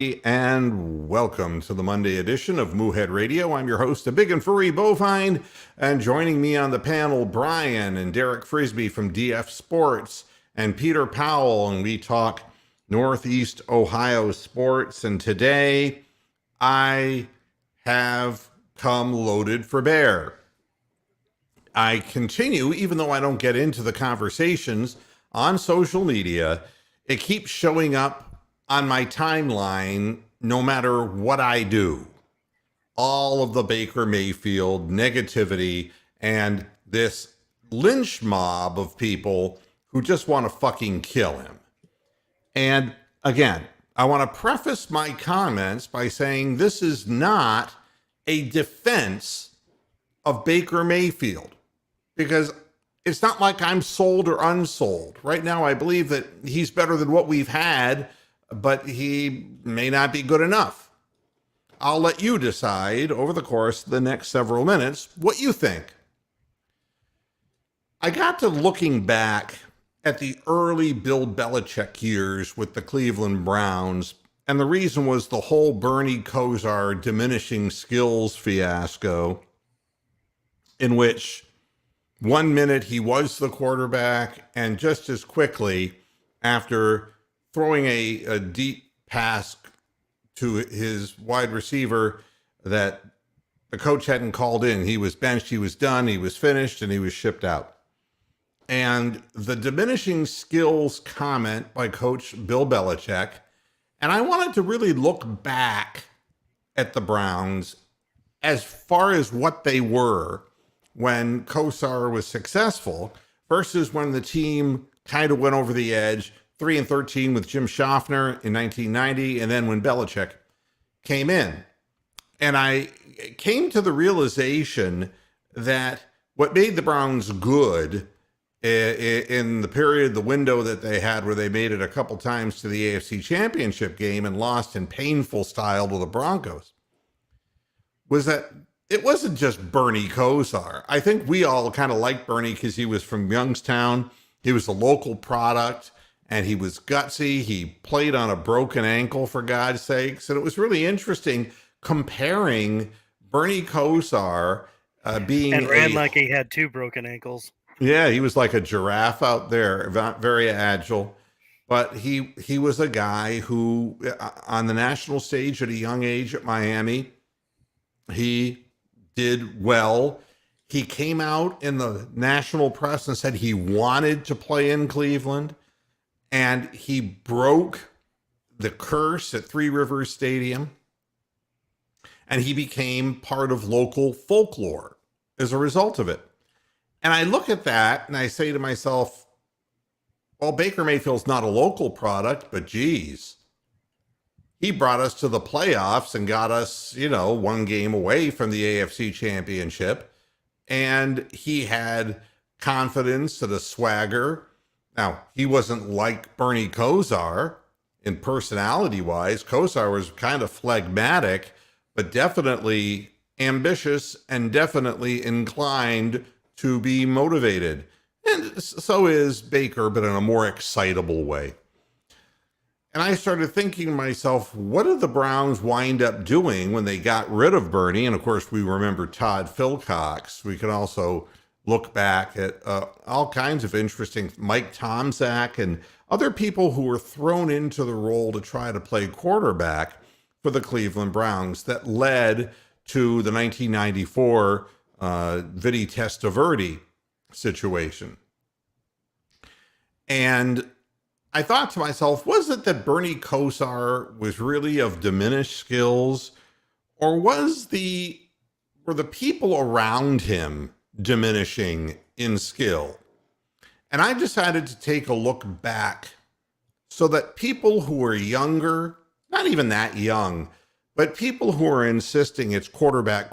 And welcome to the Monday edition of Moohead Radio. I'm your host, a big and furry bovine, and joining me on the panel, Brian and Derek Frisbee from DF Sports and Peter Powell, and we talk Northeast Ohio sports. And today, I have come loaded for bear. I continue, even though I don't get into the conversations on social media, it keeps showing up on my timeline, no matter what I do. All of the Baker Mayfield negativity and this lynch mob of people who just want to fucking kill him. And again, I want to preface my comments by saying this is not a defense of Baker Mayfield, because it's not like I'm sold or unsold. Right now, I believe that he's better than what we've had, but he may not be good enough. I'll let you decide over the course of the next several minutes what you think. I got to looking back at the early Bill Belichick years with the Cleveland Browns, and the reason was the whole Bernie Kosar diminishing skills fiasco, in which 1 minute he was the quarterback, and just as quickly after throwing a deep pass to his wide receiver that the coach hadn't called in, he was benched, he was done, he was finished, and he was shipped out. And the diminishing skills comment by Coach Bill Belichick, and I wanted to really look back at the Browns as far as what they were when Kosar was successful versus when the team kind of went over the edge, 3-13 with Jim Schaffner in 1990, and then when Belichick came in. And I came to the realization that what made the Browns good in the period, the window that they had where they made it a couple times to the AFC Championship game and lost in painful style to the Broncos, was that it wasn't just Bernie Kosar. I think we all kind of liked Bernie because he was from Youngstown. He was a local product, and he was gutsy. He played on a broken ankle, for God's sakes. And it was really interesting comparing Bernie Kosar being and ran like he had two broken ankles. Yeah, he was like a giraffe out there, very agile. But he was a guy who, on the national stage at a young age at Miami, he did well. He came out in the national press and said he wanted to play in Cleveland, and he broke the curse at Three Rivers Stadium, and he became part of local folklore as a result of it. And I look at that and I say to myself, well, Baker Mayfield's not a local product, but geez, he brought us to the playoffs and got us, one game away from the AFC Championship. And he had confidence and a swagger. Now, he wasn't like Bernie Kosar in personality-wise. Kosar was kind of phlegmatic, but definitely ambitious and definitely inclined to be motivated. And so is Baker, but in a more excitable way. And I started thinking to myself, what did the Browns wind up doing when they got rid of Bernie? And of course, we remember Todd Philcox. We can also look back at all kinds of interesting, Mike Tomczak and other people who were thrown into the role to try to play quarterback for the Cleveland Browns that led to the 1994 Vinny Testaverde situation. And I thought to myself, was it that Bernie Kosar was really of diminished skills, or were the people around him diminishing in skill? And I decided to take a look back so that people who were younger, not even that young, but people who are insisting it's quarterback,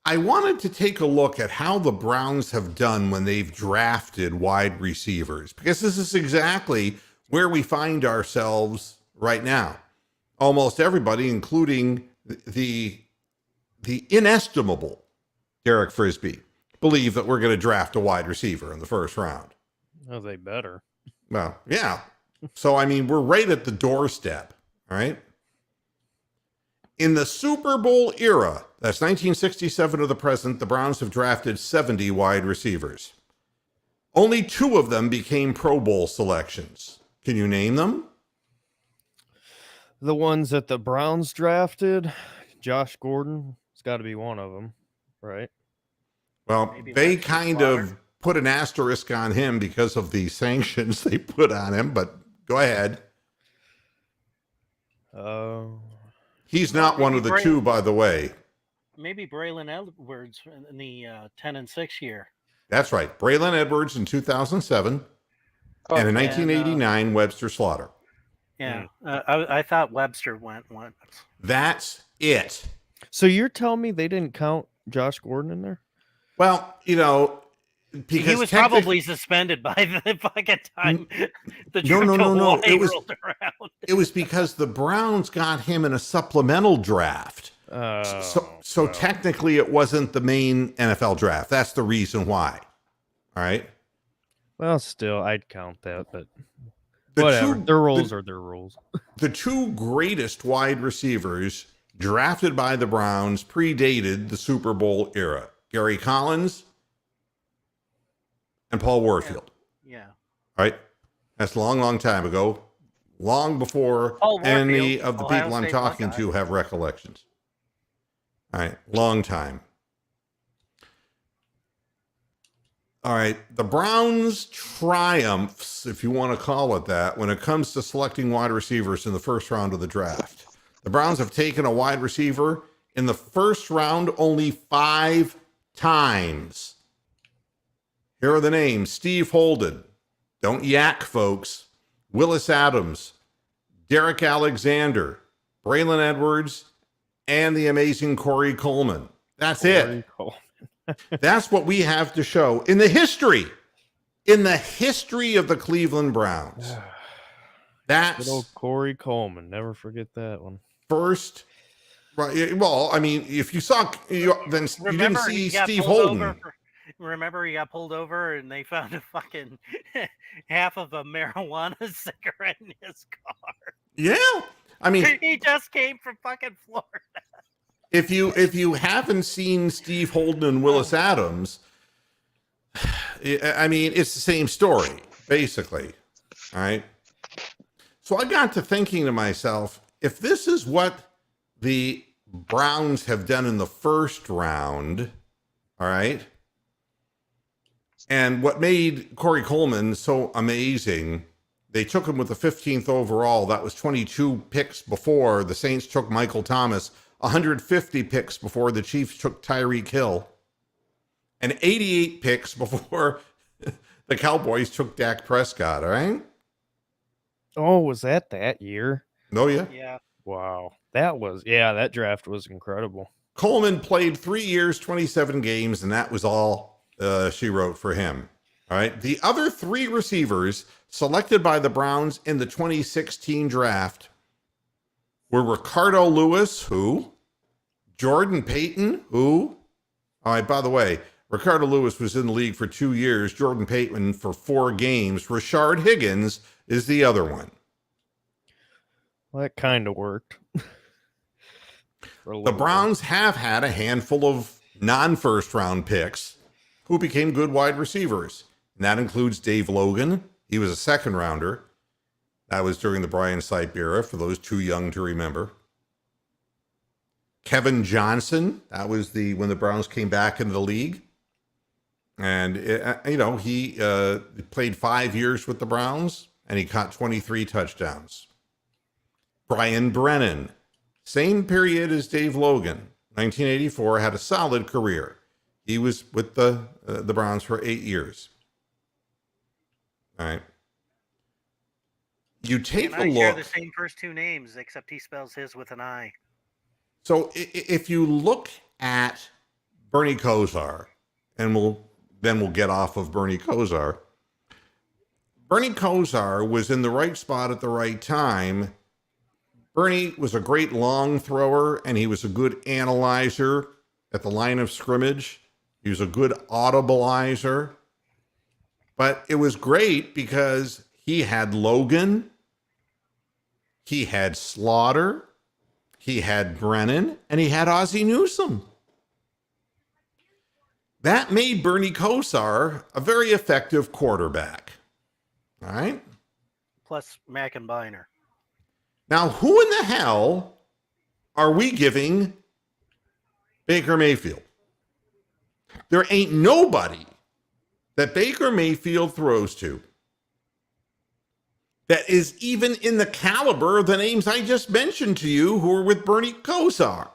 I wanted to take a look at how the Browns have done when they've drafted wide receivers, because this is exactly where we find ourselves right now. Almost everybody, including the inestimable Derek Frisbee, believe that we're going to draft a wide receiver in the first round. Oh, they better. Well, yeah. So, I mean, we're right at the doorstep, all right? In the Super Bowl era, that's 1967 to the present, the Browns have drafted 70 wide receivers. Only 2 of them became Pro Bowl selections. Can you name them? The ones that the Browns drafted, Josh Gordon, it's got to be one of them, right? Well, Maybe they Webster kind Slaughter? of put an asterisk on him because of the sanctions they put on him, but go ahead. He's not one of the 2, by the way. Maybe Braylon Edwards in the 10-6 year. That's right. Braylon Edwards in 2007, and in 1989, Webster Slaughter. Yeah, I thought Webster went once. That's it. So you're telling me they didn't count Josh Gordon in there? Well, because He was probably suspended by the fucking time the no. It was rolled around. It was because the Browns got him in a supplemental draft. So technically, it wasn't the main NFL draft. That's the reason why. All right. Well, still, I'd count that, but The whatever. two- Their rules are their rules. The 2 greatest wide receivers drafted by the Browns predated the Super Bowl era: Gary Collins and Paul Warfield. Yeah. All right. That's a long, long time ago. Long before Paul Warfield, any of the Ohio people I'm State talking Buckeye. to have recollections. All right. Long time. All right. The Browns' triumphs, if you want to call it that, when it comes to selecting wide receivers in the first round of the draft. The Browns have taken a wide receiver in the first round only 5 times. Here are the names: Steve Holden. Don't yak, folks. Willis Adams, Derek Alexander, Braylon Edwards, and the amazing Corey Coleman. That's it. That's what we have to show in the history of the Cleveland Browns. Good That's old Corey Coleman. Never forget that one. first. Right. Well, I mean, if you saw, then you didn't see Steve Holden. Remember, he got pulled over and they found a fucking half of a marijuana cigarette in his car. Yeah. I mean, He just came from fucking Florida. if you haven't seen Steve Holden and Willis Adams, I mean, it's the same story, basically. All right. So I got to thinking to myself, if this is what the Browns have done in the first round, all right, and what made Corey Coleman so amazing, they took him with the 15th overall. That was 22 picks before the Saints took Michael Thomas, 150 picks before the Chiefs took Tyreek Hill, and 88 picks before the Cowboys took Dak Prescott, all right? Oh, was that year? Oh, yeah. Yeah. Wow. That draft was incredible. Coleman played 3 years, 27 games, and that was all she wrote for him. All right. The other 3 receivers selected by the Browns in the 2016 draft were Ricardo Lewis, who? Jordan Payton, who? All right, by the way, Ricardo Lewis was in the league for 2 years, Jordan Payton for 4 games. Rashard Higgins is the other one. Well, that kind of worked. The Browns have had a handful of non-first round picks who became good wide receivers. And that includes Dave Logan. He was a second rounder. That was during the Brian Sipe era, for those too young to remember. Kevin Johnson, that was when the Browns came back into the league. And, he played 5 years with the Browns, and he caught 23 touchdowns. Brian Brennan, same period as Dave Logan, 1984, had a solid career. He was with the Browns for 8 years. All right. You take a I share the look. same first 2 names, except he spells his with an I. So if you look at Bernie Kosar, and we'll get off of Bernie Kosar. Bernie Kosar was in the right spot at the right time. Bernie was a great long thrower, and he was a good analyzer at the line of scrimmage. He was a good audibilizer. But it was great because He had Logan. He had Slaughter. He had Brennan. And he had Ozzie Newsome. That made Bernie Kosar a very effective quarterback. All right? Plus Mack and Biner. Now, who in the hell are we giving Baker Mayfield? There ain't nobody that Baker Mayfield throws to that is even in the caliber of the names I just mentioned to you who are with Bernie Kosar.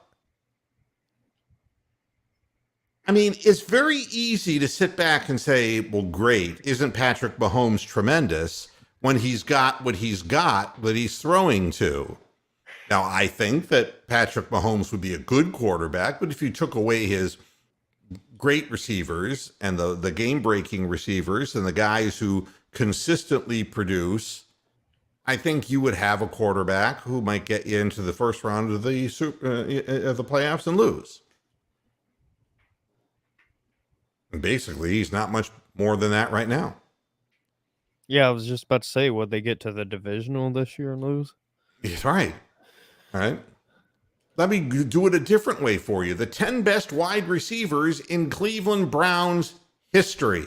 I mean, it's very easy to sit back and say, well, great, isn't Patrick Mahomes tremendous when he's got what he's got that he's throwing to? Now, I think that Patrick Mahomes would be a good quarterback, but if you took away his great receivers and the game-breaking receivers and the guys who consistently produce, I think you would have a quarterback who might get you into the first round of the playoffs and lose. And basically, he's not much more than that right now. Yeah, I was just about to say, would they get to the divisional this year and lose? That's right. All right. Let me do it a different way for you. The 10 best wide receivers in Cleveland Browns history.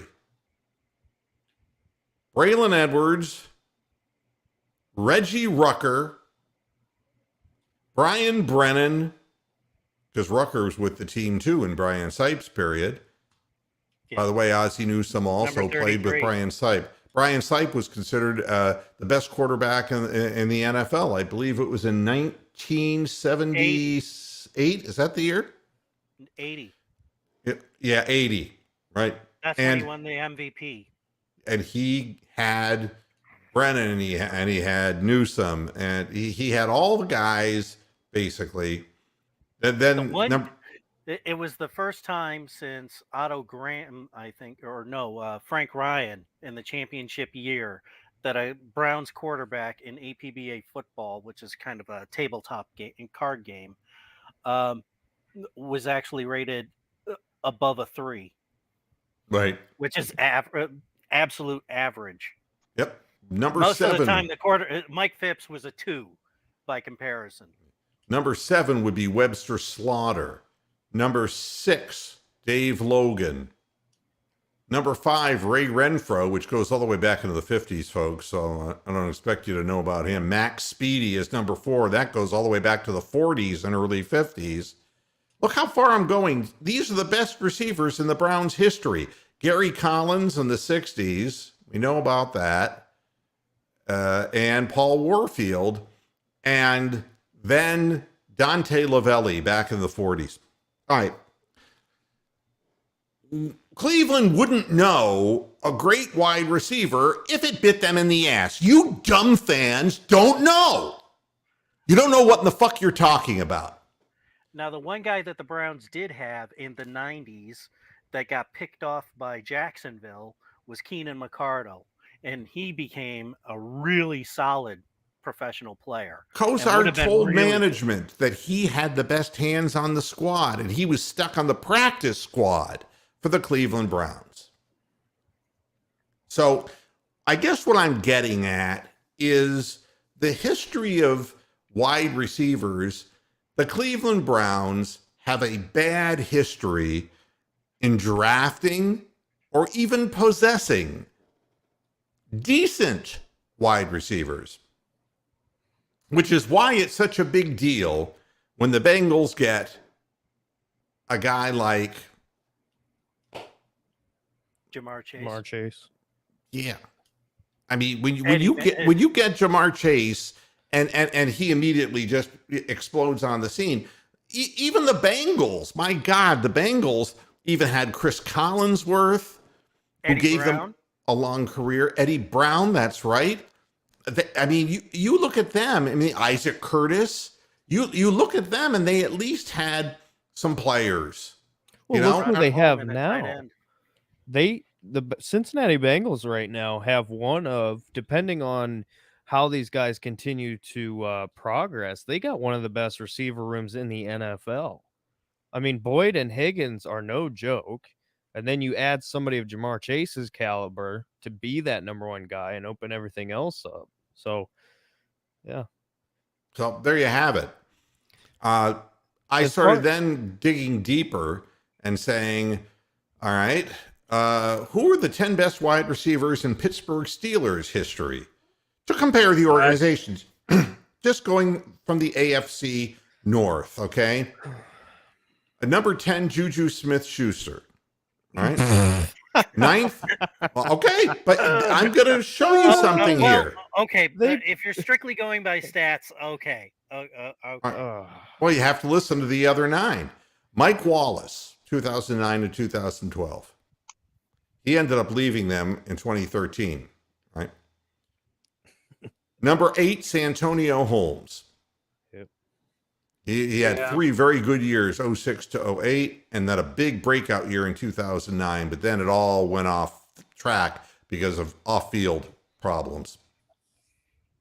Braylon Edwards, Reggie Rucker, Brian Brennan, because Rucker was with the team too in Brian Sipes' period. Yeah. By the way, Ozzie Newsome also played with Brian Sipe. Brian Sipe was considered the best quarterback in the NFL. I believe it was in 1978. Is that the year? 80. Yeah, 80. Right. That's when he won the MVP. And he had Brennan and he had Newsome and he had all the guys basically. And then it was the first time since Otto Graham, I think, Frank Ryan in the championship year that a Browns quarterback in APBA football, which is kind of a tabletop card game, was actually rated above a 3. Right. Which is absolute average. Yep. Number Most 7. Most of the time, Mike Phipps was a 2 by comparison. Number 7 would be Webster Slaughter. Number 6, Dave Logan. Number 5, Ray Renfro, which goes all the way back into the 50s, folks. So I don't expect you to know about him. Max Speedy is number 4. That goes all the way back to the 40s and early 50s. Look how far I'm going. These are the best receivers in the Browns' history. Gary Collins in the 60s. We know about that. And Paul Warfield. And then Dante Lavelli back in the 40s. All right. Cleveland wouldn't know a great wide receiver if it bit them in the ass. You dumb fans don't know. You don't know what in the fuck you're talking about. Now, the one guy that the Browns did have in the 90s that got picked off by Jacksonville was Keenan McCardle, and he became a really solid professional player. Kosar told management that he had the best hands on the squad, and he was stuck on the practice squad for the Cleveland Browns. So I guess what I'm getting at is the history of wide receivers. The Cleveland Browns have a bad history in drafting or even possessing decent wide receivers, which is why it's such a big deal when the Bengals get a guy like Jamar Chase. Yeah. I mean, when you get Jamar Chase and he immediately just explodes on the scene. Even the Bengals, my God, the Bengals even had Chris Collinsworth, who gave them a long career. Eddie Brown, that's right. I mean, you look at them. I mean, Isaac Curtis. You look at them, and they at least had some players. Well, look who they have now. The Cincinnati Bengals right now have one of, depending on how these guys continue to progress, they got one of the best receiver rooms in the NFL. I mean, Boyd and Higgins are no joke. And then you add somebody of Jamar Chase's caliber to be that number one guy and open everything else up. So, yeah. So there you have it. I started then digging deeper and saying, all right, who are the 10 best wide receivers in Pittsburgh Steelers history? To compare the organizations, just going from the AFC North, okay? Number 10, Juju Smith-Schuster. All right. Ninth. Well, okay, but I'm going to show you something here. Okay, but if you're strictly going by stats, okay. Okay. Well, you have to listen to the other 9. Mike Wallace, 2009 to 2012. He ended up leaving them in 2013, right? Number 8, Santonio Holmes. Yep. He had 3 very good years, 06 to 08, and then a big breakout year in 2009, but then it all went off track because of off-field problems.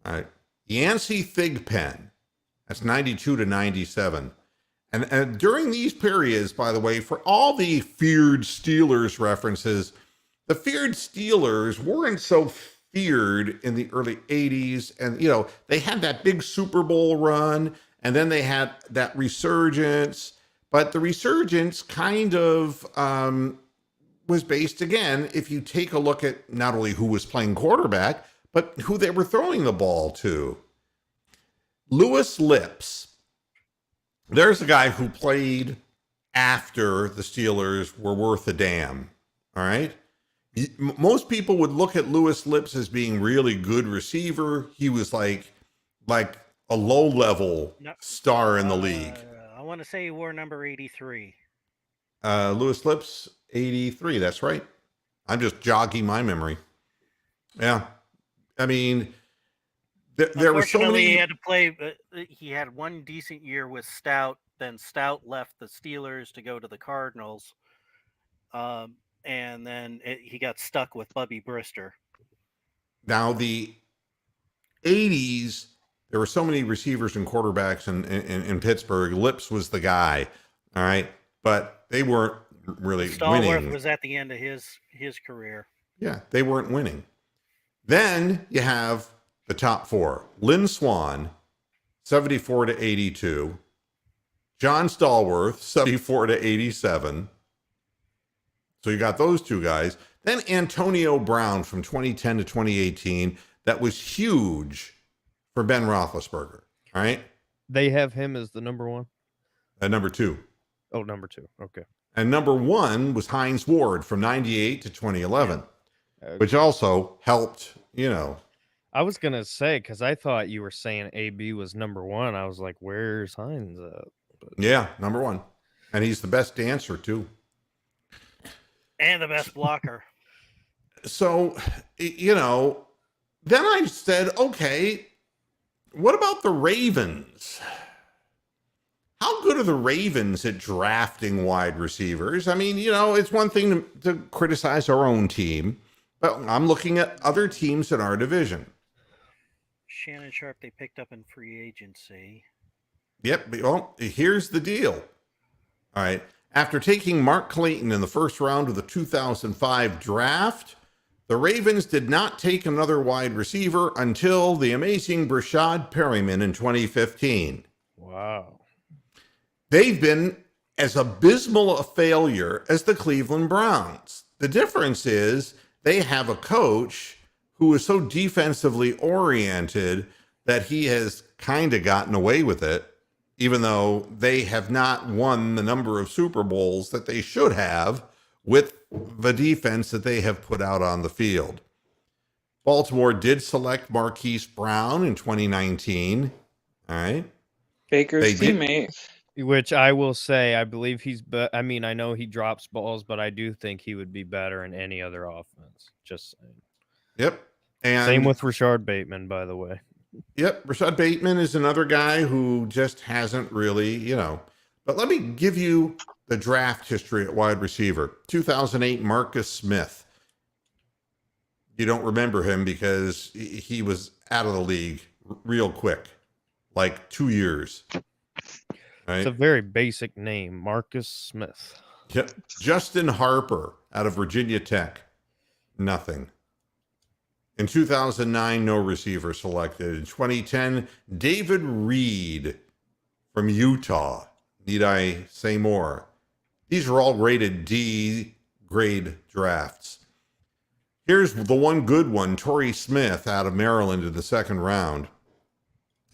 All right. Yancey Thigpen, that's 92 to 97. And during these periods, by the way, for all the feared Steelers references, the feared Steelers weren't so feared in the early 80s. And, you know, they had that big Super Bowl run, and then they had that resurgence. But the resurgence kind of was based, again, if you take a look at not only who was playing quarterback, but who they were throwing the ball to. Louis Lips. There's a guy who played after the Steelers were worth a damn. All right. Most people would look at Louis Lips as being really good receiver. He was like a low-level star in the league. I want to say he wore number 83. Louis Lips, 83. That's right. I'm just jogging my memory. Yeah. I mean, there were so many. He had to play. He had one decent year with Stout. Then Stout left the Steelers to go to the Cardinals. And then he got stuck with Bubby Brister. Now, the 80s, there were so many receivers and quarterbacks in Pittsburgh. Lips was the guy, all right? But they weren't really winning. Was at the end of his career. Yeah, they weren't winning. Then you have the top 4. Lynn Swann, 74 to 82. John Stallworth, 74 to 87. So you got those 2 guys. Then Antonio Brown from 2010 to 2018. That was huge for Ben Roethlisberger, right? They have him as the number 1? Number 2. Oh, number 2. Okay. And number 1 was Hines Ward from 98 to 2011, which also helped, you know. I was going to say, because I thought you were saying AB was number 1. I was like, where's Hines at? But... Yeah, number 1. And he's the best dancer, too. And the best blocker. So, you know, then I said, okay, what about the Ravens? How good are the Ravens at drafting wide receivers? I mean, you know, it's one thing to criticize our own team, but I'm looking at other teams in our division. Shannon Sharp, they picked up in free agency. Yep. Well, here's the deal. All right. After taking Mark Clayton in the first round of the 2005 draft, the Ravens did not take another wide receiver until the amazing Brashad Perryman in 2015. Wow. They've been as abysmal a failure as the Cleveland Browns. The difference is they have a coach who is so defensively oriented that he has kind of gotten away with it, even though they have not won the number of Super Bowls that they should have with the defense that they have put out on the field. Baltimore did select Marquis Brown in 2019. All right. Baker's teammate. Which I will say, I believe I mean, I know he drops balls, but I do think he would be better in any other offense. Just saying. Yep. And same with Rashard Bateman, by the way. Yep. Rashad Bateman is another guy who just hasn't really, you know. But let me give you the draft history at wide receiver. 2008, Marcus Smith. You don't remember him because he was out of the league real quick, like 2 years. Right? It's a very basic name, Marcus Smith. Yep. Justin Harper. out of Virginia Tech. Nothing. In 2009, no receiver selected. In 2010, David Reed from Utah. Need I say more? These are all rated D grade drafts. Here's the one good one, Tory Smith out of Maryland in the second round.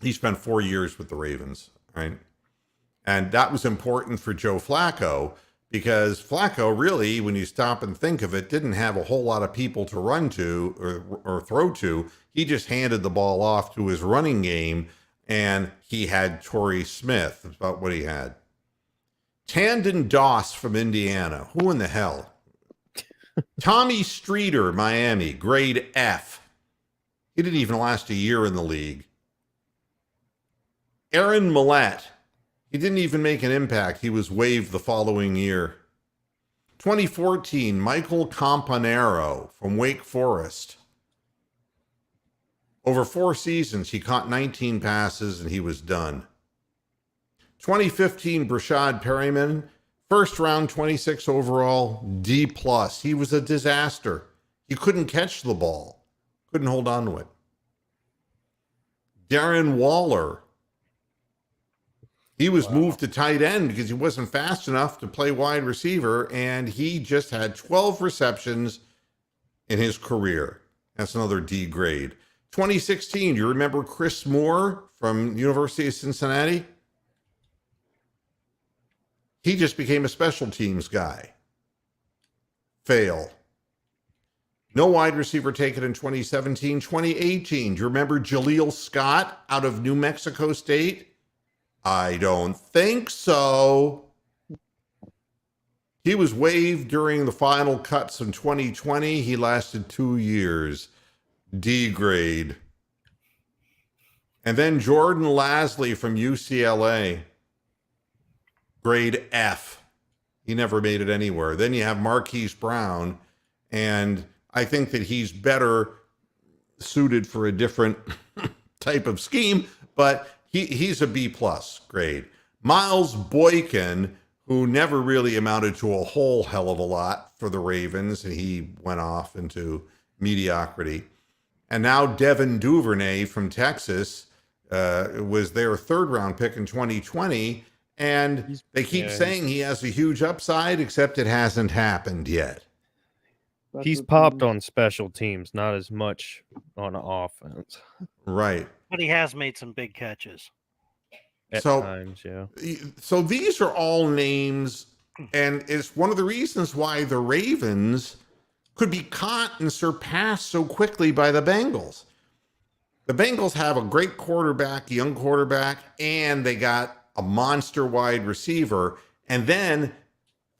He spent 4 years with the Ravens, right? And that was important for Joe Flacco because Flacco really, when you stop and think of it, didn't have a whole lot of people to run to or throw to. He just handed the ball off to his running game, and he had Tory Smith. That's about what he had. Tandon Doss from Indiana. Who in the hell? Tommy Streeter, Miami, grade F. He didn't even last a year in the league. Aaron Millett. He didn't even make an impact. He was waived the following year. 2014, Michael Campanaro from Wake Forest. Over 4 seasons, he caught 19 passes and he was done. 2015, Brashad Perryman, first round, 26 overall, D+. He was a disaster. He couldn't catch the ball. Couldn't hold on to it. Darren Waller. He was moved to tight end because he wasn't fast enough to play wide receiver, and he just had 12 receptions in his career. That's another D grade. 2016, do you remember Chris Moore from University of Cincinnati? He just became a special teams guy. Fail. No wide receiver taken in 2017. 2018, do you remember Jaleel Scott out of New Mexico State? I don't think so. He was waived during the final cuts in 2020. He lasted 2 years. D grade. And then Jordan Lasley from UCLA. Grade F. He never made it anywhere. Then you have Marquis Brown, and I think that he's better suited for a different type of scheme, but he's a B+ grade. Miles Boykin, who never really amounted to a whole hell of a lot for the Ravens, and he went off into mediocrity. And now Devin Duvernay from Texas was their third-round pick in 2020, and they keep saying he has a huge upside, except it hasn't happened yet. He's popped on special teams, not as much on offense. Right. But he has made some big catches. At times, yeah. So these are all names, and it's one of the reasons why the Ravens could be caught and surpassed so quickly by the Bengals. The Bengals have a great quarterback, young quarterback, and they got a monster wide receiver. And then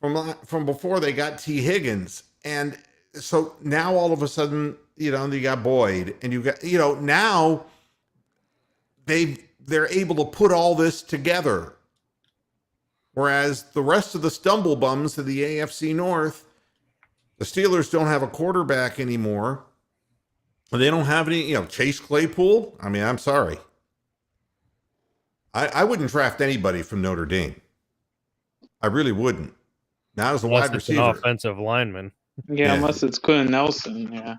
from before, they got T. Higgins. And so now all of a sudden, you got Boyd, and you got, now they're able to put all this together. Whereas the rest of the stumble bums of the AFC North, the Steelers don't have a quarterback anymore. They don't have any, Chase Claypool. I mean, I'm sorry. I wouldn't draft anybody from Notre Dame. I really wouldn't. Not as a wide receiver. An offensive lineman. Yeah, unless it's Quentin Nelson. Yeah.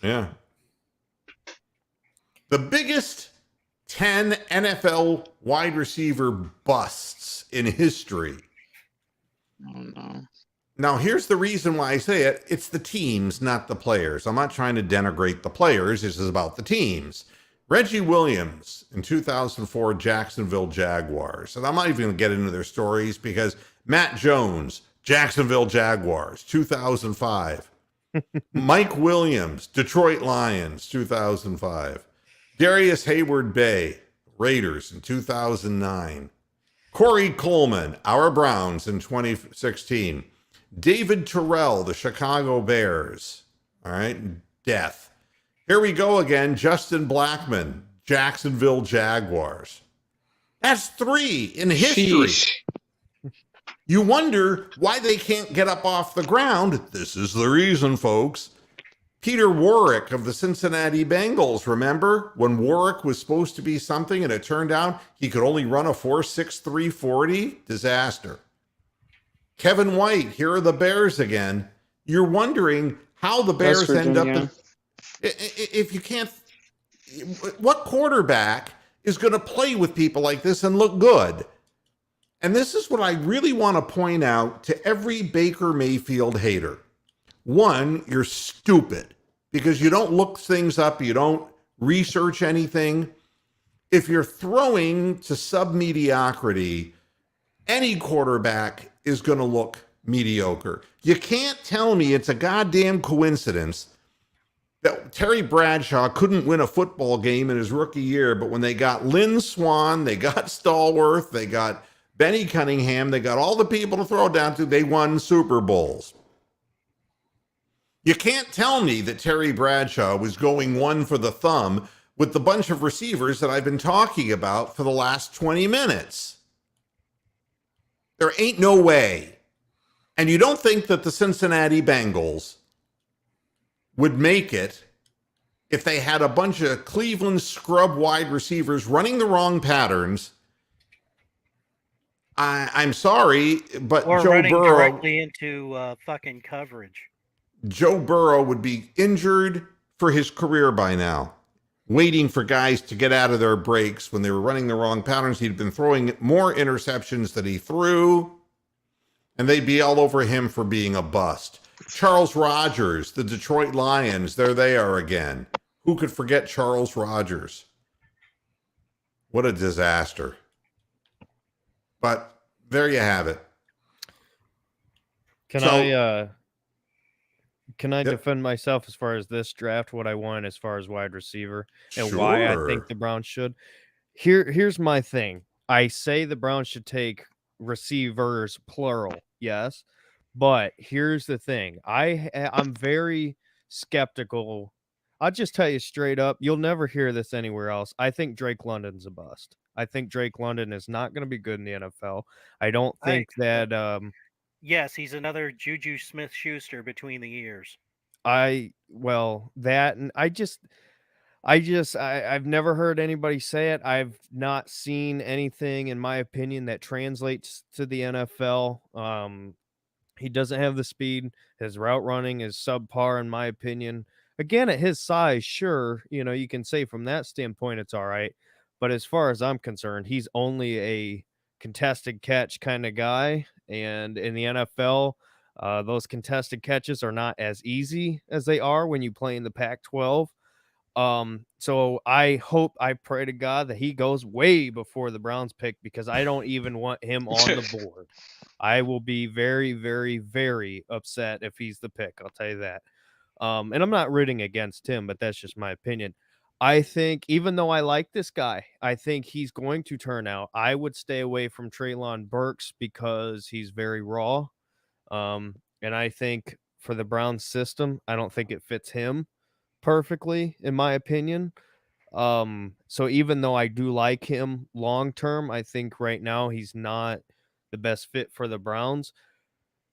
Yeah. The biggest 10 NFL wide receiver busts in history. Oh, no. Now, here's the reason why I say it. It's the teams, not the players. I'm not trying to denigrate the players. This is about the teams. Reggie Williams in 2004, Jacksonville Jaguars. And I'm not even going to get into their stories because Matt Jones, Jacksonville Jaguars, 2005. Mike Williams, Detroit Lions, 2005. Darius Hayward-Bay, Raiders in 2009. Corey Coleman, our Browns in 2016. David Terrell, the Chicago Bears. All right, death. Here we go again. Justin Blackman, Jacksonville Jaguars. That's 3 in history. Sheesh. You wonder why they can't get up off the ground. This is the reason, folks. Peter Warrick of the Cincinnati Bengals, remember? When Warrick was supposed to be something and it turned out he could only run a 4.63 40? Disaster. Kevin White, here are the Bears again. you're wondering how the West Bears end up Virginia. if you can't. What quarterback is going to play with people like this and look good? And this is what I really want to point out to every Baker Mayfield hater. One, you're stupid because you don't look things up, you don't research anything. If you're throwing to sub-mediocrity, any quarterback is going to look mediocre. You can't tell me it's a goddamn coincidence that Terry Bradshaw couldn't win a football game in his rookie year, but when they got Lynn Swann, they got Stallworth, they got Benny Cunningham, they got all the people to throw down to, they won Super Bowls. You can't tell me that Terry Bradshaw was going one for the thumb with the bunch of receivers that I've been talking about for the last 20 minutes. There ain't no way. And you don't think that the Cincinnati Bengals would make it if they had a bunch of Cleveland scrub wide receivers running the wrong patterns. I'm sorry, but or Joe running Burrow directly into fucking coverage. Joe Burrow would be injured for his career by now, waiting for guys to get out of their breaks when they were running the wrong patterns. He'd been throwing more interceptions than he threw, and they'd be all over him for being a bust. Charles Rogers, the Detroit Lions, there they are again. Who could forget Charles Rogers? What a disaster. But there you have it. Can I defend myself as far as this draft, what I want as far as wide receiver and why I think the Browns should? Here's my thing. I say the Browns should take receivers, plural, yes. But here's the thing. I'm very skeptical. I'll just tell you straight up, you'll never hear this anywhere else. I think Drake London's a bust. I think Drake London is not going to be good in the NFL. I don't think that yes, he's another Juju Smith-Schuster between the ears. I've never heard anybody say it. I've not seen anything, in my opinion, that translates to the NFL. He doesn't have the speed. His route running is subpar, in my opinion. Again, at his size, sure, you can say from that standpoint it's all right. But as far as I'm concerned, he's only a contested catch kind of guy. And in the NFL, those contested catches are not as easy as they are when you play in the Pac-12. So I pray to God that he goes way before the Browns pick, because I don't even want him on the board. I will be very, very, very upset if he's the pick. I'll tell you that. And I'm not rooting against him, but that's just my opinion. I think, even though I like this guy, I think he's going to turn out. I would stay away from Treylon Burks because he's very raw. And I think for the Browns system, I don't think it fits him perfectly, in my opinion. So even though I do like him long term, I think right now he's not the best fit for the Browns.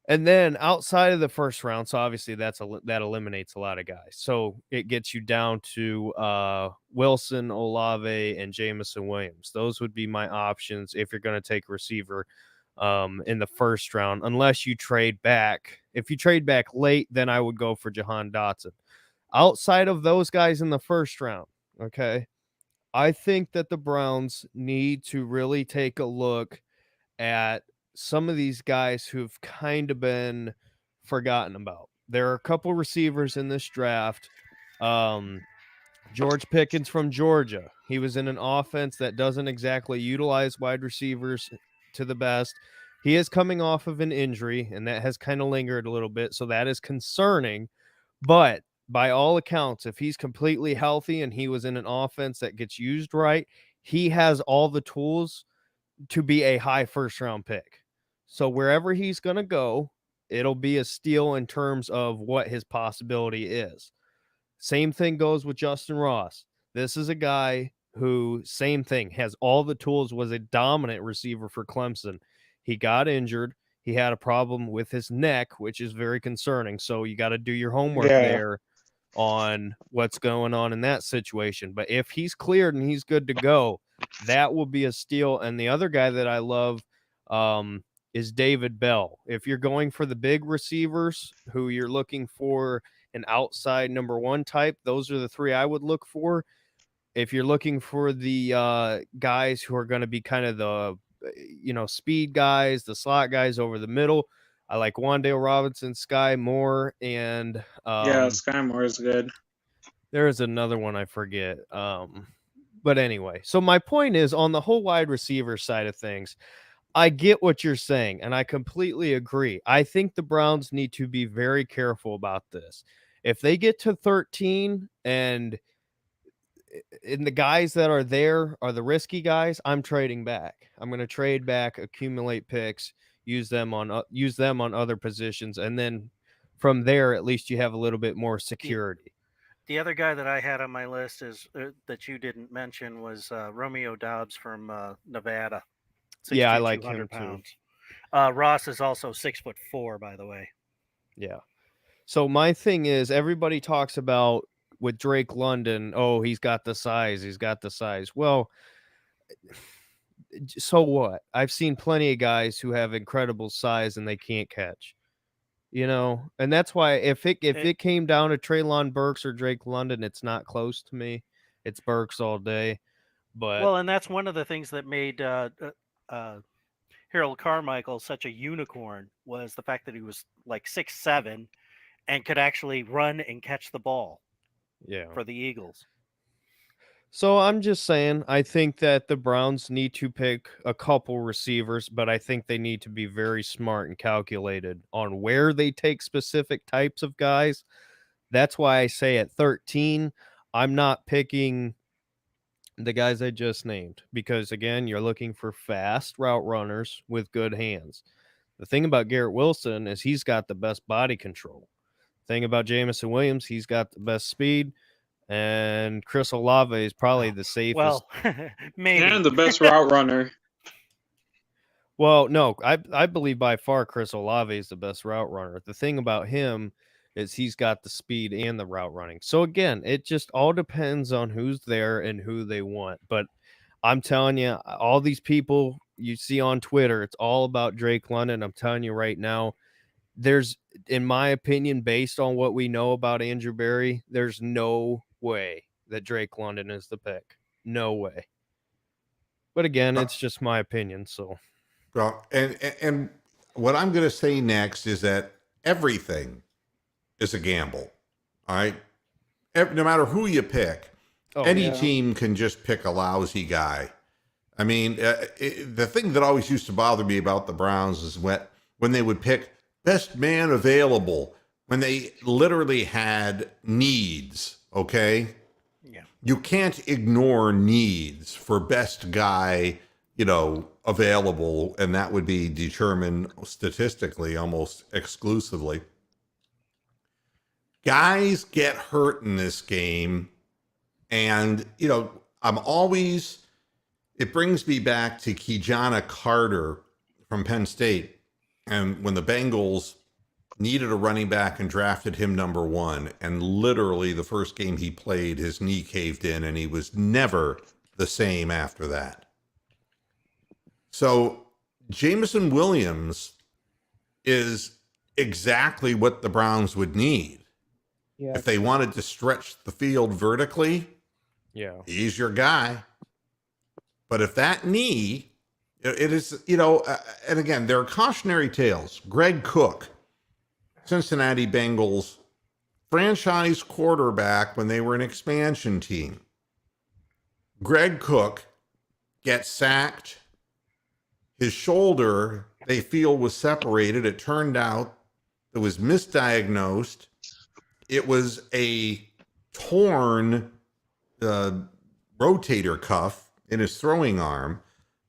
And then outside of the first round, so obviously that eliminates a lot of guys. So it gets you down to Wilson, Olave, and Jamison Williams. Those would be my options if you're going to take receiver in the first round, unless you trade back. If you trade back late, then I would go for Jahan Dotson. Outside of those guys in the first round, okay, I think that the Browns need to really take a look at some of these guys who've kind of been forgotten about. There are a couple receivers in this draft. George Pickens from Georgia. He was in an offense that doesn't exactly utilize wide receivers to the best. He is coming off of an injury, and that has kind of lingered a little bit, so that is concerning. But by all accounts, if he's completely healthy and he was in an offense that gets used right, he has all the tools to be a high first-round pick. So wherever he's going to go, it'll be a steal in terms of what his possibility is. Same thing goes with Justin Ross. This is a guy who, same thing, has all the tools, was a dominant receiver for Clemson. He got injured. He had a problem with his neck, which is very concerning. So you got to do your homework there on what's going on in that situation. But if he's cleared and he's good to go, that will be a steal. And the other guy that I love, is David Bell. If you're going for the big receivers who you're looking for an outside number one type, those are the three I would look for. If you're looking for the guys who are going to be kind of the, speed guys, the slot guys over the middle, I like Wan'Dale Robinson, Sky Moore, and Sky Moore is good. there is another one I forget. But anyway, so my point is on the whole wide receiver side of things, I get what you're saying, and I completely agree. I think the Browns need to be very careful about this. If they get to 13 and the guys that are there are the risky guys, I'm trading back. I'm going to trade back, accumulate picks, use them on other positions, and then from there, at least you have a little bit more security. The other guy that I had on my list is that you didn't mention was Romeo Doubs from Nevada. Yeah, I like him too. Ross is also 6'4", by the way. Yeah. So my thing is, everybody talks about with Drake London, oh, he's got the size. Well, so what? I've seen plenty of guys who have incredible size and they can't catch. And that's why if it came down to Treylon Burks or Drake London, it's not close to me. It's Burks all day. But and that's one of the things that made Harold Carmichael such a unicorn, was the fact that he was like 6'7" and could actually run and catch the ball. Yeah. For the Eagles. So I'm just saying, I think that the Browns need to pick a couple receivers, but I think they need to be very smart and calculated on where they take specific types of guys. That's why I say at 13, I'm not picking the guys I just named, because again, you're looking for fast route runners with good hands. The thing about Garrett Wilson is he's got the best body control. The thing about Jameson Williams, he's got the best speed. And Chris Olave is probably the safest. Well, maybe. And the best route runner. Well, no, I believe by far Chris Olave is the best route runner. The thing about him is he's got the speed and the route running. So again, it just all depends on who's there and who they want. But I'm telling you, all these people you see on Twitter, it's all about Drake London. I'm telling you right now, there's, in my opinion, based on what we know about Andrew Berry, there's no way that Drake London is the pick. No way. But again, it's just my opinion. So, well, and what I'm going to say next is that everything is a gamble. All right, no matter who you pick, any team can just pick a lousy guy. I mean, the thing that always used to bother me about the Browns is when they would pick best man available, when they literally had needs. Okay. Yeah. You can't ignore needs for best guy, available. And that would be determined statistically almost exclusively. Guys get hurt in this game. And, it brings me back to Kijana Carter from Penn State. And when the Bengals needed a running back and drafted him number 1, and literally the first game he played, his knee caved in and he was never the same after that. So Jameson Williams is exactly what the Browns would need. Yeah. If they wanted to stretch the field vertically, he's your guy. But if that knee, it is, and again, there are cautionary tales. Greg Cook, Cincinnati Bengals franchise quarterback when they were an expansion team. Greg Cook gets sacked. His shoulder, they feel, was separated. It turned out it was misdiagnosed. It was a torn rotator cuff in his throwing arm.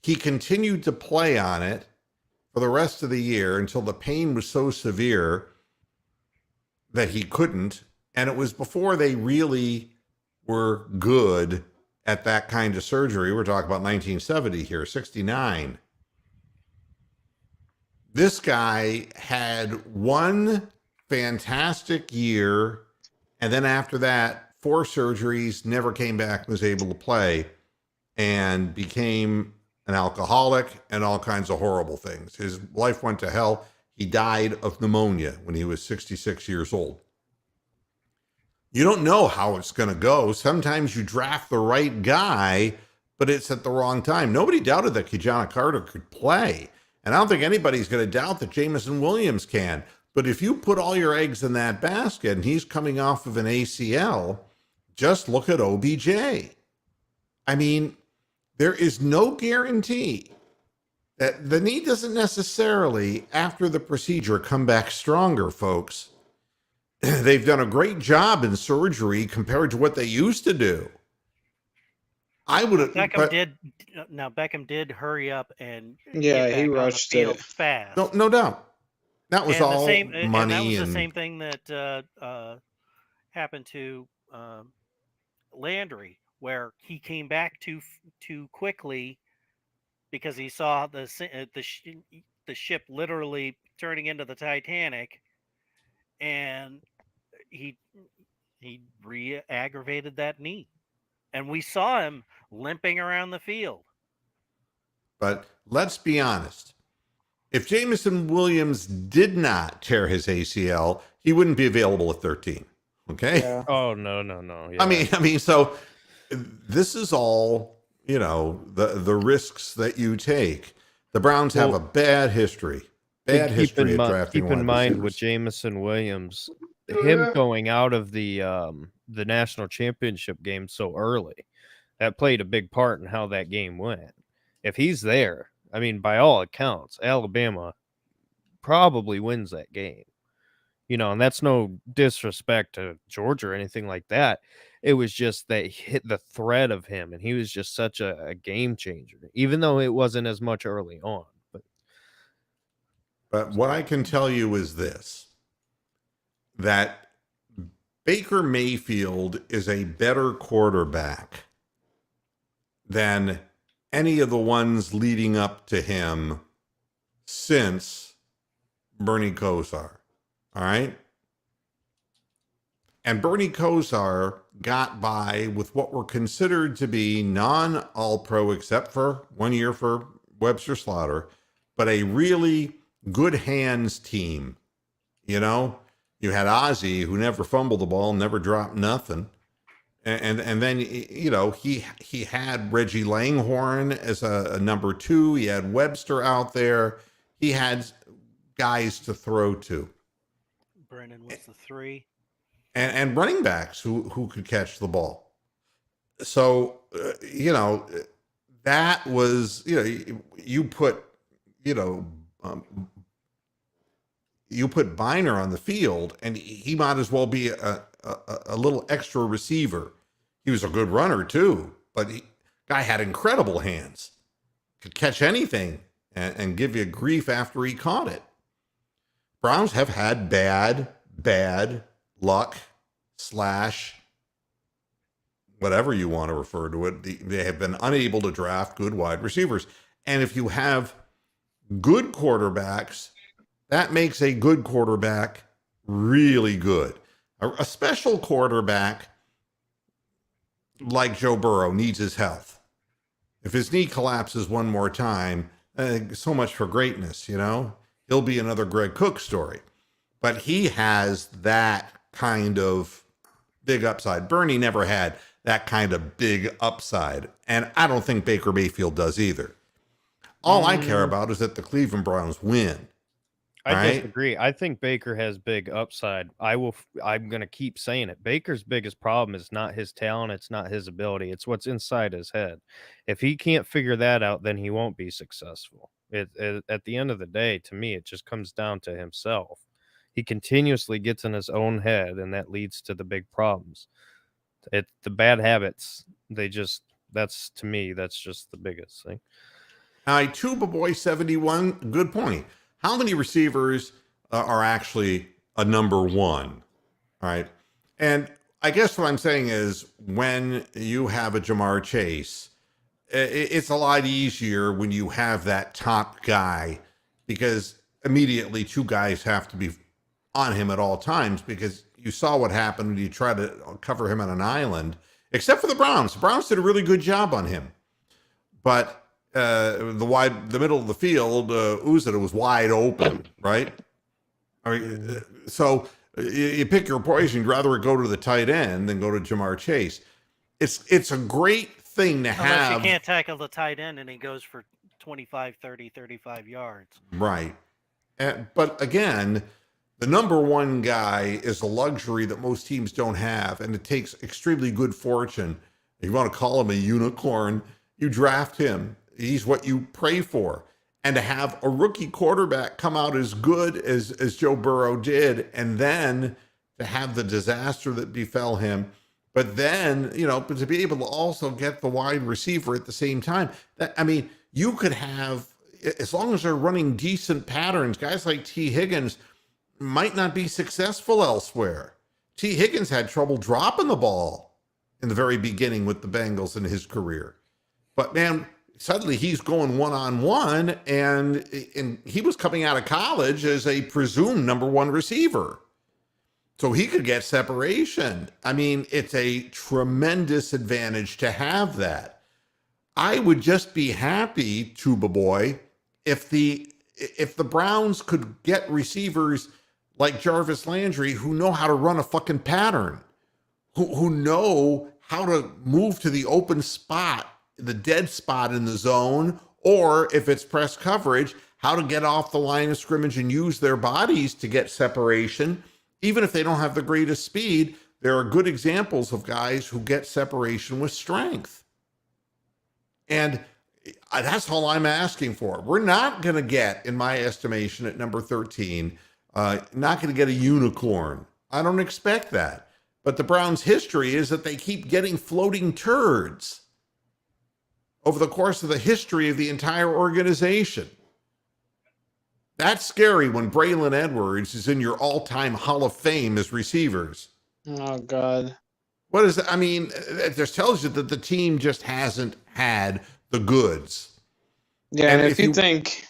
He continued to play on it for the rest of the year until the pain was so severe that he couldn't. And it was before they really were good at that kind of surgery. We're talking about 1970 here, 69. This guy had one fantastic year, and then after that, 4 surgeries, never came back, was able to play, and became an alcoholic, and all kinds of horrible things. His life went to hell. He died of pneumonia when he was 66 years old. You don't know how it's going to go. Sometimes you draft the right guy, but it's at the wrong time. Nobody doubted that Kejana Carter could play. And I don't think anybody's going to doubt that Jameson Williams can. But if you put all your eggs in that basket and he's coming off of an ACL, just look at OBJ. I mean, there is no guarantee that the knee doesn't necessarily, after the procedure, come back stronger, folks. They've done a great job in surgery compared to what they used to do. I would have. Beckham did hurry up and he rushed it fast. No doubt. That was all money. And that was the same thing that happened to Landry, where he came back too quickly because he saw the ship literally turning into the Titanic, and he re-aggravated that knee, and we saw him limping around the field. But let's be honest. If Jameson Williams did not tear his ACL, he wouldn't be available at 13. Okay? Yeah. Oh, no. Yeah. I mean, so this is all, the risks that you take. The Browns have a bad history. Bad history of drafting. Keep in mind with Jameson Williams, him going out of the national championship game so early, that played a big part in how that game went. If he's there, I mean, by all accounts, Alabama probably wins that game. And that's no disrespect to Georgia or anything like that. It was just that hit the thread of him, and he was just such a game changer, even though it wasn't as much early on. But what I can tell you is this, that Baker Mayfield is a better quarterback than any of the ones leading up to him since Bernie Kosar. All right? And Bernie Kosar got by with what were considered to be non-all-pro, except for 1 year for Webster Slaughter, but a really good hands team. You had Ozzie, who never fumbled the ball, never dropped nothing. And then, he had Reggie Langhorne as a number 2. He had Webster out there. He had guys to throw to. Brennan was the 3. And running backs who could catch the ball. So, that was, you put Biner on the field, and he might as well be a little extra receiver. He was a good runner too, but guy had incredible hands, could catch anything and give you grief after he caught it. Browns have had bad luck / whatever you want to refer to it. They have been unable to draft good wide receivers. And if you have good quarterbacks, that makes a good quarterback really good. A special quarterback like Joe Burrow needs his health. If his knee collapses one more time, so much for greatness, He'll be another Greg Cook story. But he has that kind of big upside. Bernie never had that kind of big upside. And I don't think Baker Mayfield does either. All I care about is that the Cleveland Browns win. I disagree. I think Baker has big upside. I'm going to keep saying it. Baker's biggest problem is not his talent. It's not his ability. It's what's inside his head. If he can't figure that out, then he won't be successful. At the end of the day, to me, it just comes down to himself. He continuously gets in his own head, and that leads to the big problems. The bad habits, that's to me, that's just the biggest thing. Tuba Boy 71, good point. How many receivers are actually a number 1? All right. And I guess what I'm saying is when you have a Jamar Chase, it's a lot easier when you have that top guy, because immediately 2 guys have to be on him at all times, because you saw what happened when you try to cover him on an island, except for the Browns. The Browns did a really good job on him. But the middle of the field, Uzita was wide open, right? I mean, so you pick your poison. You'd rather go to the tight end than go to Jamar Chase. It's a great thing to have. Unless you can't tackle the tight end and he goes for 25, 30, 35 yards. Right. But again, the number one guy is a luxury that most teams don't have, and it takes extremely good fortune. If you want to call him a unicorn, you draft him. He's what you pray for. And to have a rookie quarterback come out as good as Joe Burrow did, and then to have the disaster that befell him, but then, but to be able to also get the wide receiver at the same time. You could have, as long as they're running decent patterns, guys like T. Higgins might not be successful elsewhere. T. Higgins had trouble dropping the ball in the very beginning with the Bengals in his career. But man, suddenly he's going one-on-one, and he was coming out of college as a presumed number one receiver. So he could get separation. I mean, it's a tremendous advantage to have that. I would just be happy, Tuba Boy, if the Browns could get receivers like Jarvis Landry who know how to run a fucking pattern, who know how to move to the open spot, the dead spot in the zone, or if it's press coverage, how to get off the line of scrimmage and use their bodies to get separation. Even if they don't have the greatest speed, there are good examples of guys who get separation with strength. And that's all I'm asking for. We're not going to get, in my estimation, at number 13, not going to get a unicorn. I don't expect that. But the Browns' history is that they keep getting floating turds over the course of the history of the entire organization. That's scary when Braylon Edwards is in your all-time Hall of Fame as receivers. Oh, God. What is that? I mean, it just tells you that the team just hasn't had the goods. Yeah, and if you think...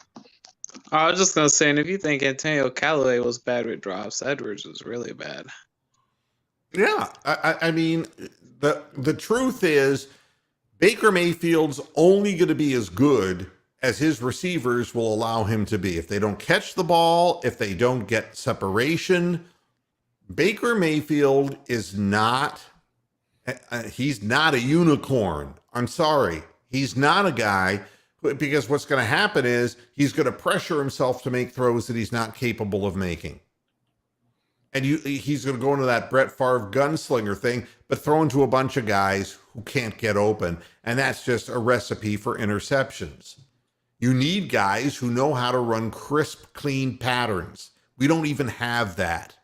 I was just going to say, and if you think Antonio Callaway was bad with drops, Edwards was really bad. Yeah, I mean, the truth is Baker Mayfield's only going to be as good as his receivers will allow him to be. If they don't catch the ball, if they don't get separation, Baker Mayfield is not, he's not a unicorn. I'm sorry. He's not a guy, because what's going to happen is he's going to pressure himself to make throws that he's not capable of making. And he's going to go into that Brett Favre gunslinger thing, but throw into a bunch of guys who can't get open. And that's just a recipe for interceptions. You need guys who know how to run crisp, clean patterns. We don't even have that.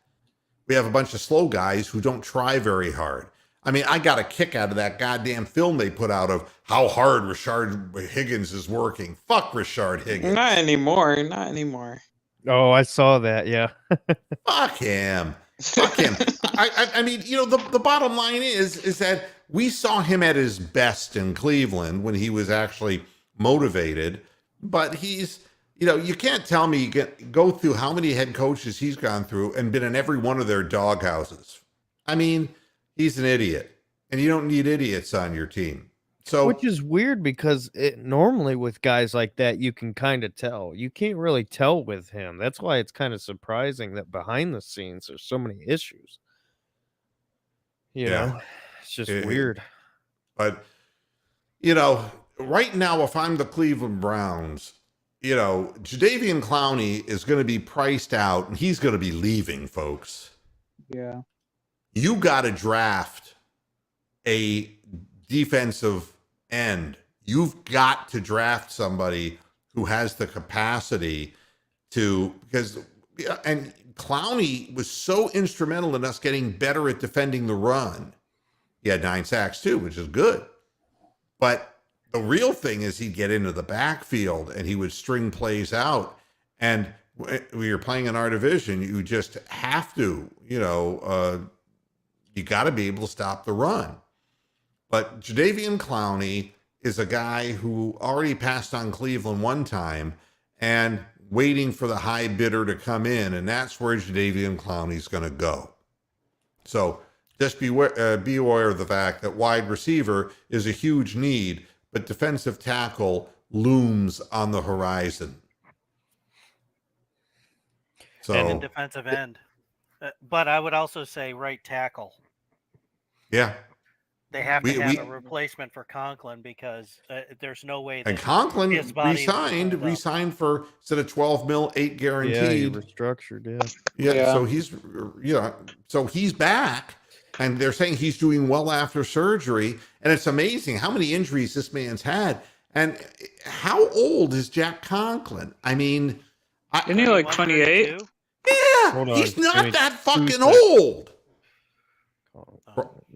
We have a bunch of slow guys who don't try very hard. I mean, I got a kick out of that goddamn film they put out of how hard Rashard Higgins is working. Fuck Rashard Higgins. Not anymore. Oh, I saw that. Yeah. Fuck him. I mean, the bottom line is that we saw him at his best in Cleveland when he was actually motivated, but he's, you can't tell me go through how many head coaches he's gone through and been in every one of their doghouses. I mean, he's an idiot, and you don't need idiots on your team. So, which is weird because normally with guys like that, you can kind of tell. You can't really tell with him. That's why it's kind of surprising that behind the scenes there's so many issues. You know, it's just weird. But, right now, if I'm the Cleveland Browns, Jadeveon Clowney is going to be priced out, and he's going to be leaving, folks. Yeah. You got to draft a defensive end. You've got to draft somebody who has the capacity and Clowney was so instrumental in us getting better at defending the run. He had 9 sacks too, which is good. But the real thing is he'd get into the backfield and he would string plays out. And when you're playing in our division, you just have to, you got to be able to stop the run. But Jadeveon Clowney is a guy who already passed on Cleveland one time and waiting for the high bidder to come in, and that's where Jadeveon Clowney's going to go. So just be aware of the fact that wide receiver is a huge need, but defensive tackle looms on the horizon. So, and in defensive end. But I would also say right tackle. yeah. They have to have a replacement for Conklin because there's no way that and Conklin his body re-signed for instead of 12 mil, 8 guaranteed. Yeah, he restructured. Yeah. So he's back, and they're saying he's doing well after surgery. And it's amazing how many injuries this man's had. And how old is Jack Conklin? I mean, isn't he like 28? Yeah, he's not that fucking old.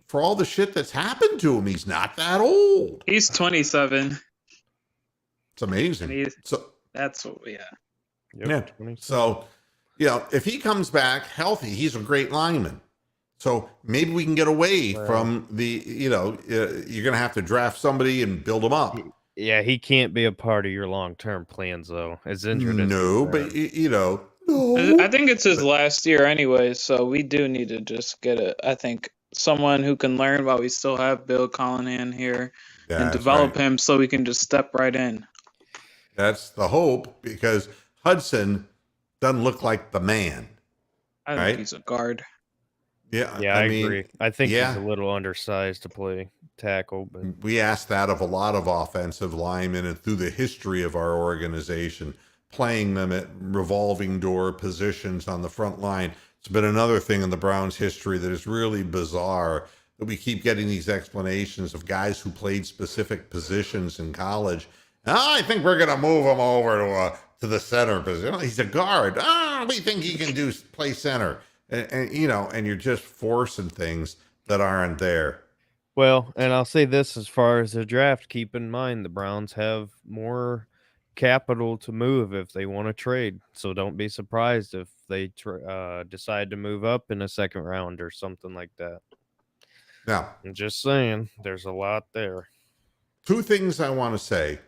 For all the shit that's happened to him, he's not that old. He's 27. It's amazing. That's what, Yep, yeah. So, if he comes back healthy, he's a great lineman. So maybe we can get away from the, you're going to have to draft somebody and build them up. Yeah, he can't be a part of your long-term plans, though. As injured as no, but no. I think it's his last year anyway, so we do need to just get someone who can learn while we still have Bill Callahan here and develop him so we can just step right in. That's the hope, because Hudson doesn't look like the man. I think he's a guard. Yeah, I agree. I think he's a little undersized to play tackle. But we asked that of a lot of offensive linemen, and through the history of our organization, playing them at revolving door positions on the front line. It's been another thing in the Browns' history that is really bizarre, that we keep getting these explanations of guys who played specific positions in college. I think we're going to move him over to the center position. He's a guard. We think he can play center. And you're just forcing things that aren't there. Well, and I'll say this as far as the draft, keep in mind the Browns have more capital to move if they want to trade. So don't be surprised if they decide to move up in a second round or something like that. Now, I'm just saying, there's a lot there. Two things I want to say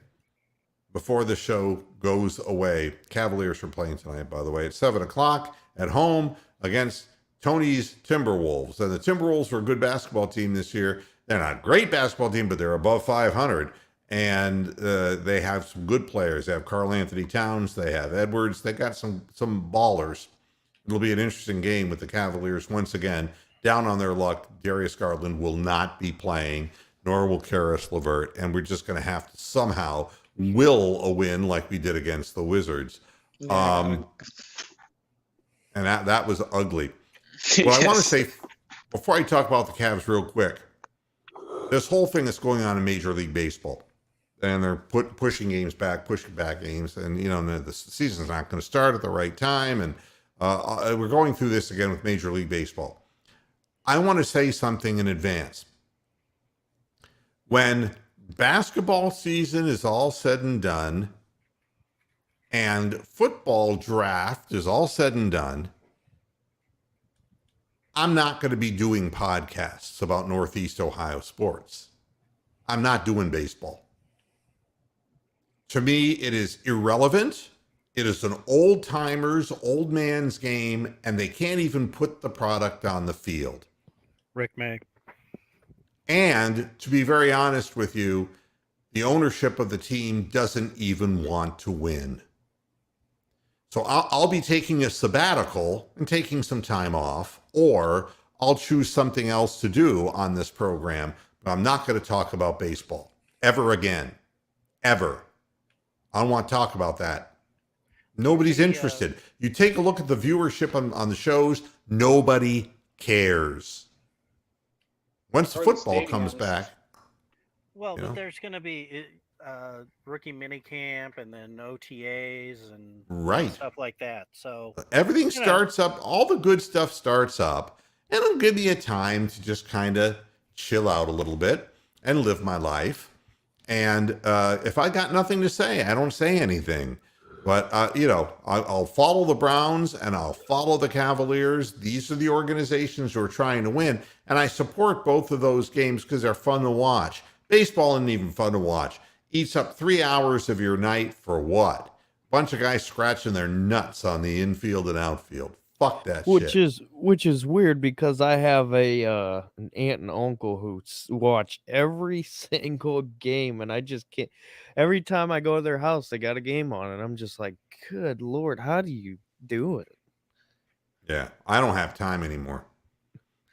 before the show goes away. Cavaliers are playing tonight, by the way, at 7:00 at home against Tony's Timberwolves. And the Timberwolves are a good basketball team this year. They're not a great basketball team, but they're above 500. And they have some good players. They have Karl Anthony Towns. They have Edwards. They got some ballers. It'll be an interesting game with the Cavaliers once again down on their luck. Darius Garland will not be playing, nor will Karis LeVert. And we're just going to have to somehow will a win like we did against the Wizards. And that was ugly. Well, I want to say, before I talk about the Cavs real quick, this whole thing that's going on in Major League Baseball, and they're pushing back games, and the season's not going to start at the right time, and we're going through this again with Major League Baseball. I want to say something in advance. When basketball season is all said and done, and football draft is all said and done, I'm not going to be doing podcasts about Northeast Ohio sports. I'm not doing baseball. To me, it is irrelevant. It is an old man's game, and they can't even put the product on the field. Rick May. And to be very honest with you, the ownership of the team doesn't even want to win. So I'll be taking a sabbatical and taking some time off, or I'll choose something else to do on this program, but I'm not going to talk about baseball ever again. Ever. I don't want to talk about that. Nobody's interested. You take a look at the viewership on the shows, nobody cares. Once football comes back. Well, but there's going to be rookie minicamp and then OTAs and stuff like that. So everything starts up. All the good stuff starts up, and it'll give me a time to just kind of chill out a little bit and live my life. And if I got nothing to say, I don't say anything. But, I'll follow the Browns and I'll follow the Cavaliers. These are the organizations who are trying to win. And I support both of those games because they're fun to watch. Baseball isn't even fun to watch. Eats up 3 hours of your night for what? Bunch of guys scratching their nuts on the infield and outfield. Fuck that Which is weird because I have an aunt and uncle who watch every single game, and I just can't. Every time I go to their house, they got a game on, and I'm just like, good Lord, how do you do it? Yeah, I don't have time anymore.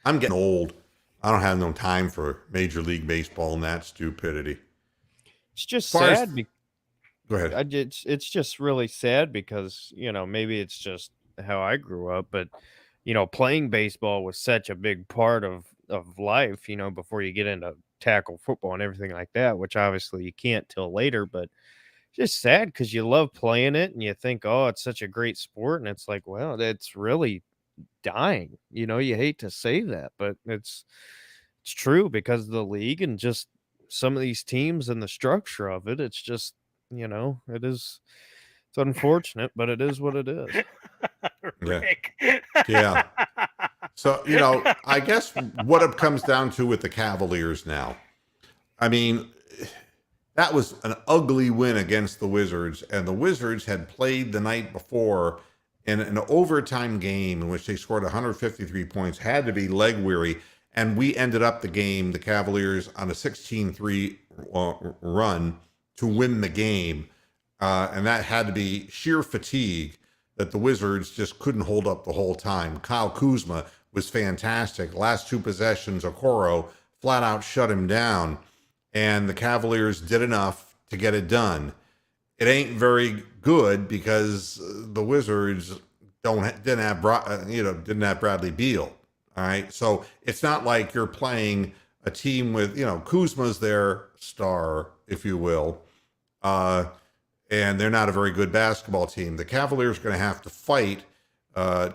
I'm getting old. I don't have no time for Major League Baseball and that stupidity. It's just sad. Go ahead. It's just really sad because, maybe it's just how I grew up, but playing baseball was such a big part of life, before you get into tackle football and everything like that, which obviously you can't till later, but just sad because you love playing it and you think, oh, it's such a great sport. And it's like, well, it's really dying. You hate to say that, but it's true because of the league and just some of these teams and the structure of it. It's just, it's unfortunate, but it is what it is. Rick. Yeah. So, I guess what it comes down to with the Cavaliers now, I mean, that was an ugly win against the Wizards, and the Wizards had played the night before in an overtime game in which they scored 153 points, had to be leg weary, and we ended up the game, the Cavaliers, on a 16-3 run to win the game, and that had to be sheer fatigue that the Wizards just couldn't hold up the whole time. Kyle Kuzma was fantastic. Last two possessions, Okoro flat out shut him down, and the Cavaliers did enough to get it done. It ain't very good because the Wizards didn't have Bradley Beal. All right, so it's not like you're playing a team with Kuzma's their star, if you will, and they're not a very good basketball team. The Cavaliers are going to have to fight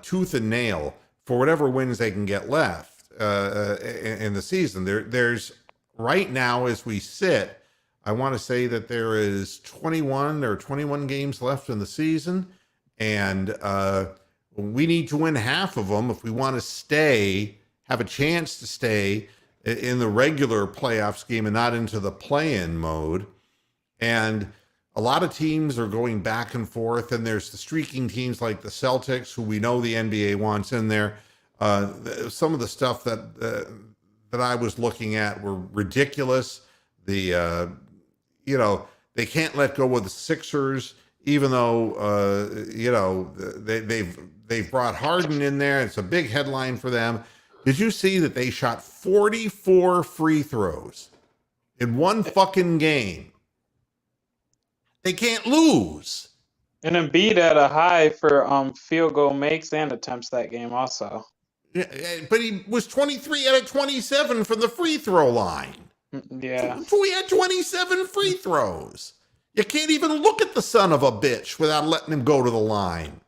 tooth and nail for whatever wins they can get left in the season. There's right now, as we sit, I want to say that there is 21 games left in the season, and we need to win half of them if we want to have a chance to stay in the regular playoff scheme and not into the play-in mode. And a lot of teams are going back and forth, and there's the streaking teams like the Celtics, who we know the NBA wants in there. Some of the stuff that I was looking at were ridiculous. They can't let go of the Sixers, even though they've brought Harden in there. It's a big headline for them. Did you see that they shot 44 free throws in one fucking game? They can't lose. And Embiid had a high for field goal makes and attempts that game also. Yeah, but he was 23 out of 27 from the free throw line. Yeah. So he had 27 free throws. You can't even look at the son of a bitch without letting him go to the line.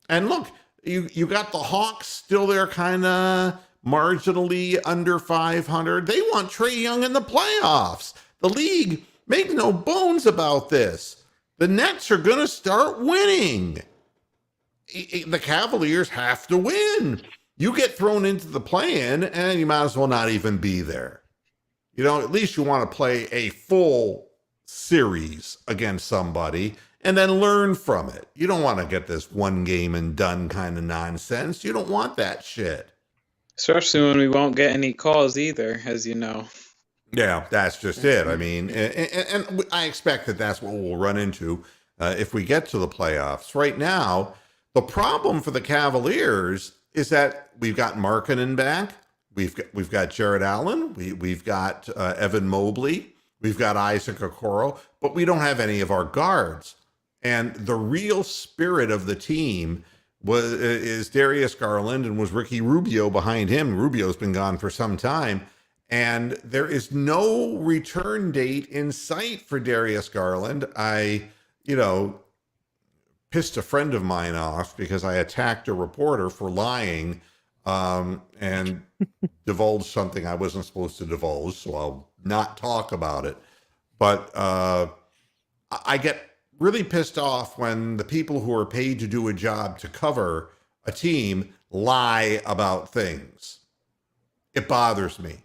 And look, you got the Hawks still there, kind of marginally under 500. They want Trae Young in the playoffs. The league, make no bones about this. The Nets are going to start winning. The Cavaliers have to win. You get thrown into the play-in, and you might as well not even be there. At least you want to play a full series against somebody and then learn from it. You don't want to get this one game and done kind of nonsense. You don't want that shit. Especially when we won't get any calls either, as you know. Yeah, that's just it. I mean, and I expect that that's what we'll run into if we get to the playoffs. Right now, the problem for the Cavaliers is that we've got Markkanen back. We've got Jared Allen. We've got Evan Mobley. We've got Isaac Okoro, but we don't have any of our guards. And the real spirit of the team is Darius Garland, and was Ricky Rubio behind him. Rubio's been gone for some time, and there is no return date in sight for Darius Garland. I pissed a friend of mine off because I attacked a reporter for lying and divulged something I wasn't supposed to divulge, so I'll not talk about it. But I get really pissed off when the people who are paid to do a job to cover a team lie about things. It bothers me.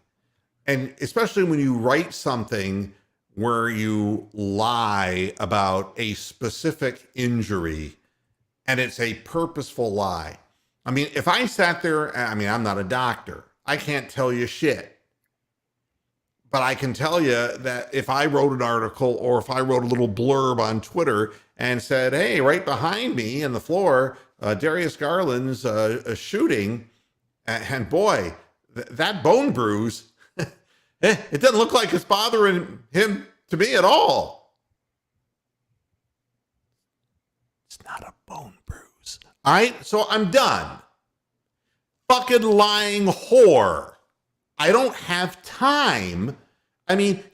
And especially when you write something where you lie about a specific injury and it's a purposeful lie. I mean, if I sat there, I mean, I'm not a doctor. I can't tell you shit. But I can tell you that if I wrote an article or if I wrote a little blurb on Twitter and said, hey, right behind me in the floor, Darius Garland's shooting, and boy, that bone bruise, it doesn't look like it's bothering him to me at all. It's not a bone bruise. All right, so I'm done. Fucking lying whore. I don't have time. I mean,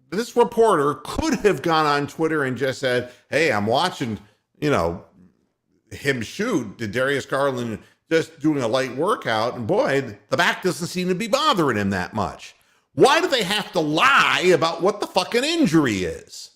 this reporter could have gone on Twitter and just said, hey, I'm watching, him shoot. Did Darius Garland just doing a light workout? And boy, the back doesn't seem to be bothering him that much. Why do they have to lie about what the fucking injury is?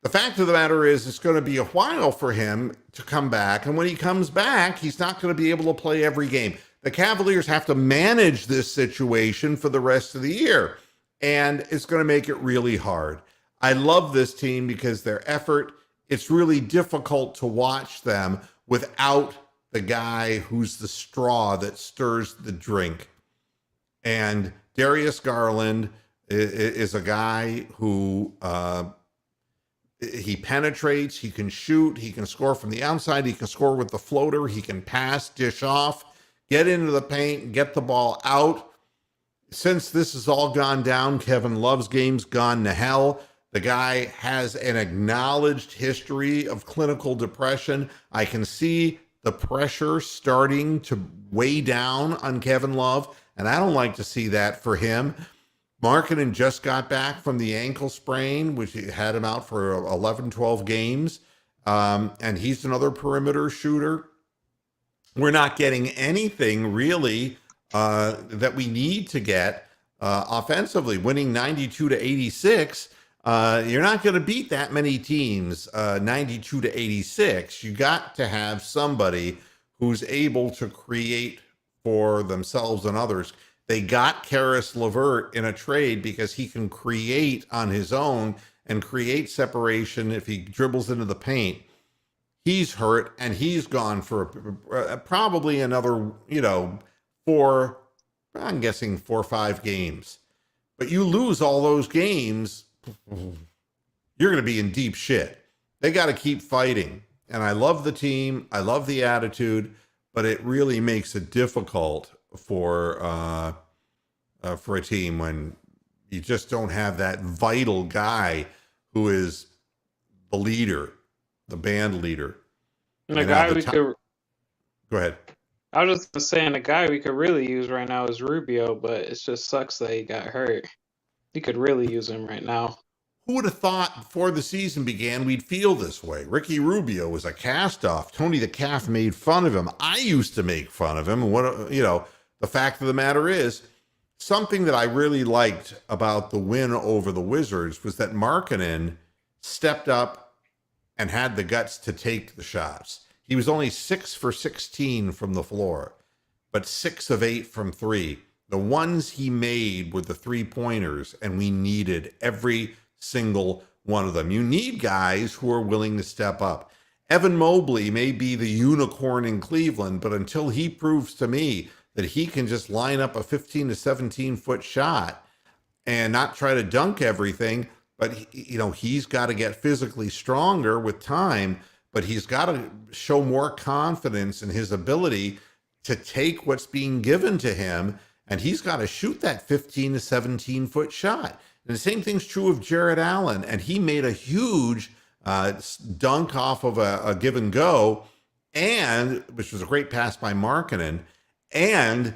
The fact of the matter is, it's going to be a while for him to come back. And when he comes back, he's not going to be able to play every game. The Cavaliers have to manage this situation for the rest of the year. And it's going to make it really hard. I love this team because their effort, it's really difficult to watch them without the guy who's the straw that stirs the drink. And Darius Garland is a guy who he penetrates, he can shoot, he can score from the outside, he can score with the floater, he can pass, dish off, get into the paint, get the ball out. Since this has all gone down, Kevin Love's game's gone to hell. The guy has an acknowledged history of clinical depression. I can see the pressure starting to weigh down on Kevin Love, and I don't like to see that for him. Markkanen just got back from the ankle sprain, which had him out for 11, 12 games, and he's another perimeter shooter. We're not getting anything really that we need to get offensively. Winning 92-86, you're not going to beat that many teams 92-86. You got to have somebody who's able to create for themselves and others. They got Karis LeVert in a trade because he can create on his own and create separation if he dribbles into the paint. He's hurt, and he's gone for probably another, 4 or 5 games. But you lose all those games, you're going to be in deep shit. They got to keep fighting. And I love the team. I love the attitude, but it really makes it difficult for a team when you just don't have that vital guy who is the leader, the band leader. And the guy we could go ahead. I was just saying the guy we could really use right now is Rubio, but it just sucks that he got hurt. You could really use him right now. Who would have thought before the season began we'd feel this way? Ricky Rubio was a cast-off. Tony the Calf made fun of him. I used to make fun of him. The fact of the matter is, something that I really liked about the win over the Wizards was that Markkanen stepped up and had the guts to take the shots. He was only 6 for 16 from the floor, but 6 of 8 from 3. The ones he made were the 3-pointers, and we needed every single one of them. You need guys who are willing to step up. Evan Mobley may be the unicorn in Cleveland, but until he proves to me that he can just line up a 15 to 17 foot shot and not try to dunk everything, but he's got to get physically stronger with time, but he's got to show more confidence in his ability to take what's being given to him, and he's got to shoot that 15 to 17 foot shot. And the same thing's true of Jared Allen, and he made a huge dunk off of a give and go, and which was a great pass by Markkanen, and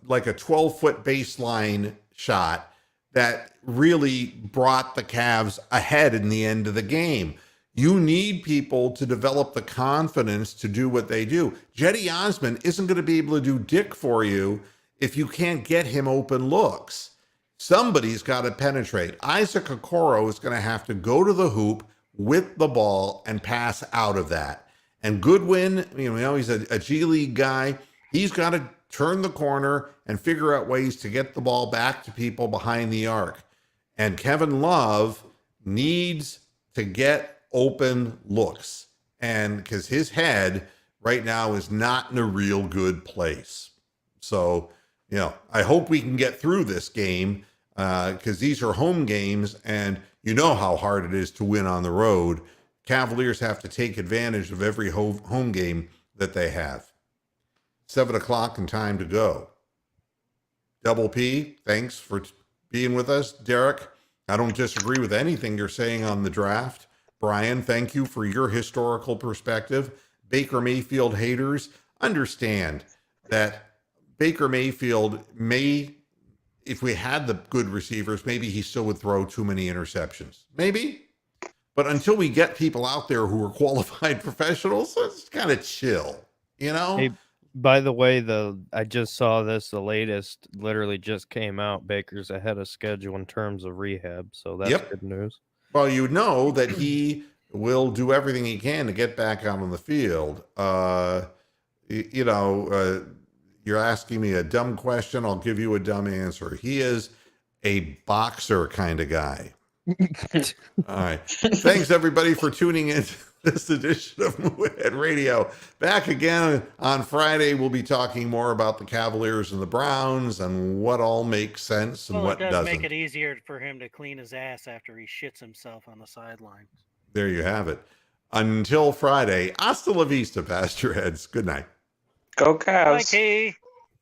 like a 12-foot baseline shot that really brought the Cavs ahead in the end of the game. You need people to develop the confidence to do what they do. Jetty Osman isn't going to be able to do dick for you if you can't get him open looks. Somebody's got to penetrate. Isaac Okoro is going to have to go to the hoop with the ball and pass out of that. And Goodwin, he's a G League guy. He's got to turn the corner and figure out ways to get the ball back to people behind the arc. And Kevin Love needs to get open looks. and because his head right now is not in a real good place. So, I hope we can get through this game because these are home games, and you know how hard it is to win on the road. Cavaliers have to take advantage of every home game that they have. 7 o'clock and time to go. Double P, thanks for being with us. Derek, I don't disagree with anything you're saying on the draft. Brian, thank you for your historical perspective. Baker Mayfield haters, understand that Baker Mayfield may, if we had the good receivers, maybe he still would throw too many interceptions. Maybe. But until we get people out there who are qualified professionals, let's kind of chill, Hey, by the way, I just saw this. The latest literally just came out. Baker's ahead of schedule in terms of rehab, so that's good news. Well, you know that he will do everything he can to get back out on the field. You're asking me a dumb question. I'll give you a dumb answer. He is a boxer kind of guy. All right. Thanks, everybody, for tuning in to this edition of Moohead Radio. Back again on Friday. We'll be talking more about the Cavaliers and the Browns and what all makes sense and what doesn't. It does make it easier for him to clean his ass after he shits himself on the sideline. There you have it. Until Friday, hasta la vista, Pastor Heads. Good night. Go Cavs. Bye, Kay.